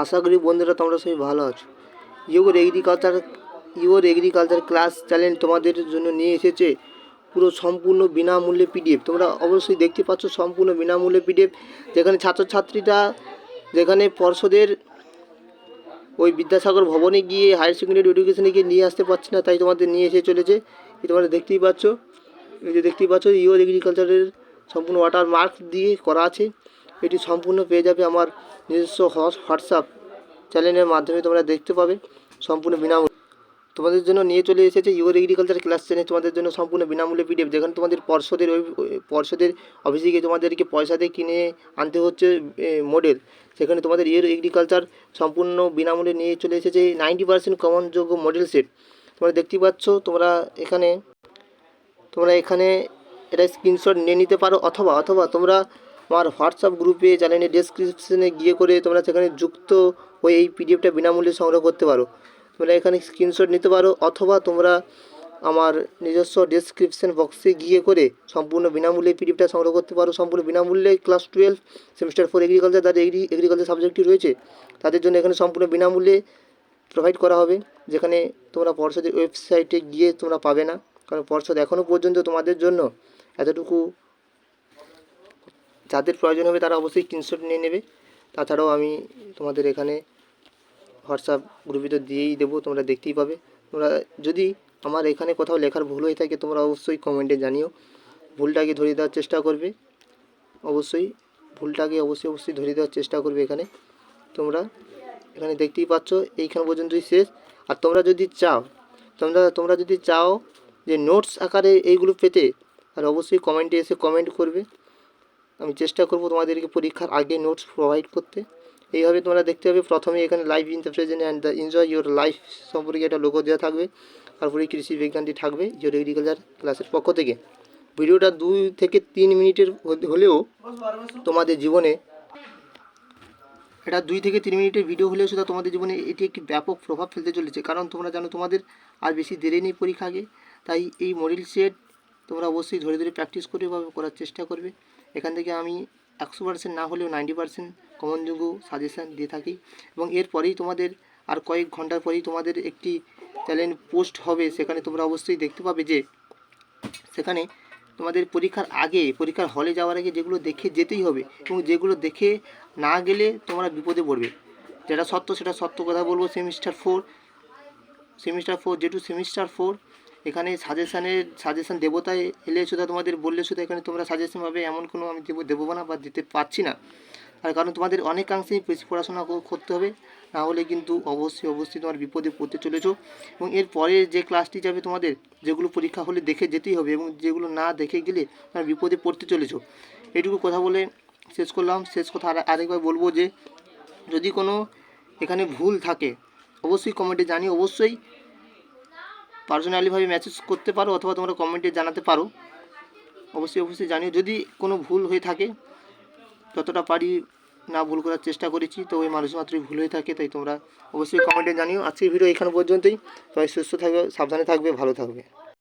আশা করি বন্ধুরা তোমরা সবাই ভালো আছো। ইওর এগ্রিকালচার ক্লাস চ্যানেল তোমাদের জন্য নিয়ে এসেছে পুরো সম্পূর্ণ বিনামূল্যে পিডিএফ। তোমরা অবশ্যই দেখতে পাচ্ছ সম্পূর্ণ বিনামূল্যে পিডিএফ, যেখানে ছাত্রছাত্রীরা যেখানে পর্ষদের ওই বিদ্যাসাগর ভবনে গিয়ে হায়ার সেকেন্ডারি এডুকেশনে গিয়ে নিয়ে আসতে পারছে না, তাই তোমাদের নিয়ে এসে চলেছে। এই তোমরা দেখতেই পাচ্ছ, এই যে দেখতেই পাচ্ছ ইওর এগ্রিকালচারের সম্পূর্ণ ওয়াটার মার্ক দিয়ে করা আছে। এটি সম্পূর্ণ পেয়ে যাবে আমার নিজস্ব হোয়াটসঅ্যাপ চ্যানেলের মাধ্যমে, তোমরা দেখতে পাবে সম্পূর্ণ বিনামূল্যে। তোমাদের জন্য নিয়ে চলে এসেছে ইওর এগ্রিকালচার ক্লাস চ্যানেল তোমাদের জন্য সম্পূর্ণ বিনামূল্যে পিডিএফ, যেখানে তোমাদের পর্ষদের অফিসে গিয়ে তোমাদেরকে পয়সা দিয়ে কিনে আনতে হচ্ছে মডেল, সেখানে তোমাদের ইওর এগ্রিকালচার সম্পূর্ণ বিনামূল্যে নিয়ে চলে এসেছে 90% কমনযোগ্য মডেল সেট। তোমরা দেখতেই পাচ্ছ, তোমরা এখানে এটা স্ক্রিনশট নিয়ে নিতে পারো, অথবা তোমরা আমার হোয়াটসঅ্যাপ গ্রুপে চ্যানেলের ডেসক্রিপশনে গিয়ে করে তোমরা সেখানে যুক্ত হয়ে এই পিডিএফটা বিনামূল্যে সংগ্রহ করতে পারো। তোমরা এখানে স্ক্রিনশট নিতে পারো, অথবা তোমরা আমার নিজস্ব ডেসক্রিপশন বক্সে গিয়ে করে সম্পূর্ণ বিনামূল্যে পিডিএফটা সংগ্রহ করতে পারো। সম্পূর্ণ বিনামূল্যে ক্লাস 12 সেমিস্টার 4 এগ্রিকালচার যাদের এগ্রিকালচার সাবজেক্টটি রয়েছে তাদের জন্য এখানে সম্পূর্ণ বিনামূল্যে প্রোভাইড করা হবে, যেখানে তোমরা পর্ষদের ওয়েবসাইটে গিয়ে তোমরা পাবে না, কারণ পর্ষদ এখনও পর্যন্ত তোমাদের জন্য এতটুকু, যাদের প্রয়োজন হবে তারা অবশ্যই স্ক্রিনশট নিয়ে নেবে। তাছাড়াও আমি তোমাদের এখানে হোয়াটসঅ্যাপ গ্রুপে তো দিয়েই দেবো, তোমরা দেখতেই পাবে। তোমরা যদি আমার এখানে কোথাও লেখার ভুল হয়ে থাকে তোমরা অবশ্যই কমেন্টে জানিও, ভুলটাকে ধরিয়ে দেওয়ার চেষ্টা করবে, ভুলটাকে অবশ্যই ধরিয়ে দেওয়ার চেষ্টা করবে। তোমরা এখানে দেখতেই পাচ্ছ এইখান পর্যন্তই শেষ। আর তোমরা যদি চাও যে নোটস আকারে এইগুলো পেতে, আর অবশ্যই কমেন্টে এসে কমেন্ট করবে, আমি চেষ্টা করব তোমাদেরকে পরীক্ষার আগে নোটস প্রোভাইড করতে। এইভাবে তোমরা দেখতে পাবে, প্রথমে এখানে life in the present and the enjoy your life সম্পর্কে একটা লোগো দেওয়া থাকবে, তারপরে কৃষি বিজ্ঞানটি থাকবে ইওর এগ্রিকালচার ক্লাসের পক্ষ থেকে। ভিডিওটা 2 থেকে 3 মিনিটের হলেও তোমাদের জীবনে, এটা 2 থেকে 3 মিনিটের ভিডিও হলেও সেটা তোমাদের জীবনে এটি একটি ব্যাপক প্রভাব ফেলতে চলেছে, কারণ তোমরা জানো তোমাদের আর বেশি দেরি নেই পরীক্ষা আগে। তাই এই মডেল সেট তোমরা অবশ্যই ধরে প্র্যাকটিস করবে বা করার চেষ্টা করবে। এখান থেকে আমি 100% না হলেও 90% কমনযোগ্য সাজেশান দিয়ে থাকি, এবং এরপরেই তোমাদের আর কয়েক ঘন্টার পরেই তোমাদের একটি চ্যানেল পোস্ট হবে, সেখানে তোমরা অবশ্যই দেখতে পাবে যে সেখানে তোমাদের পরীক্ষার আগে, পরীক্ষার হলে যাওয়ার আগে যেগুলো দেখে যেতেই হবে, এবং যেগুলো দেখে না গেলে তোমরা বিপদে পড়বে। যেটা সত্য সেটা সত্য কথা বলবো। সেমিস্টার 4 যেটু সেমিস্টার 4 এখানে সাজেশান দেবতায় এলে শুধু তোমাদের বললে শুধু এখানে তোমরা সাজেশন পাবে, এমন কোনো আমি দেবো না বা দিতে পারছি না। তার কারণ তোমাদের অনেকাংশেই বেশি পড়াশোনা করতে হবে, না হলে কিন্তু অবশ্যই তোমার বিপদে পড়তে চলেছো। এবং এর পরে যে ক্লাসটি যাবে তোমাদের, যেগুলো পরীক্ষা হলে দেখে যেতেই হবে, এবং যেগুলো না দেখে গেলে তোমার বিপদে পড়তে চলেছো। এইটুকু কথা বলে শেষ করলাম। শেষ কথা আরেকবার বলবো যে যদি কোনো এখানে ভুল থাকে অবশ্যই কমেন্টে জানিও, অবশ্যই পার্সোনালিভাবে মেসেজ করতে পারো, অথবা তোমরা কমেন্টে জানাতে পারো। অবশ্যই জানিও যদি কোনো ভুল হয়ে থাকে। যতটা পারি না ভুল করার চেষ্টা করেছি, তো ওই মানুষ মাত্রই ভুল হয়ে থাকে, তাই তোমরা অবশ্যই কমেন্টে জানিও। আজকের ভিডিও এখানে পর্যন্তই। সবাই সুস্থ থাকবে, সাবধানে থাকবে, ভালো থাকবে।